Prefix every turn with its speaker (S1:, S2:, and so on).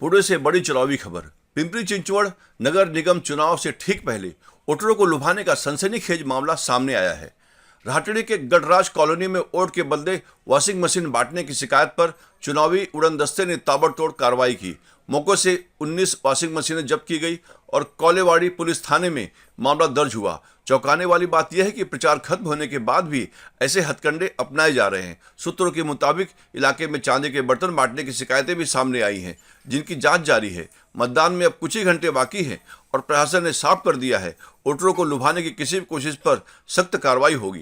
S1: पुणे से बड़ी चुनावी खबर। पिंपरी चिंचवड़ नगर निगम चुनाव से ठीक पहले वोटरों को लुभाने का सनसनीखेज मामला सामने आया है। राहटड़ी के गढ़राज कॉलोनी में वोट के बदले वॉशिंग मशीन बांटने की शिकायत पर चुनावी उड़नदस्ते ने ताबड़तोड़ कार्रवाई की। मौके से 19 वॉशिंग मशीनें जब्त की गई और कोलेवाड़ी पुलिस थाने में मामला दर्ज हुआ। चौंकाने वाली बात यह है कि प्रचार खत्म होने के बाद भी ऐसे हथकंडे अपनाए जा रहे हैं। सूत्रों के मुताबिक इलाके में चांदी के बर्तन बांटने की शिकायतें भी सामने आई हैं, जिनकी जांच जारी है। मतदान में अब कुछ ही घंटे बाकी हैं और प्रशासन ने साफ कर दिया है, वोटरों को लुभाने की किसी भी कोशिश पर सख्त कार्रवाई होगी।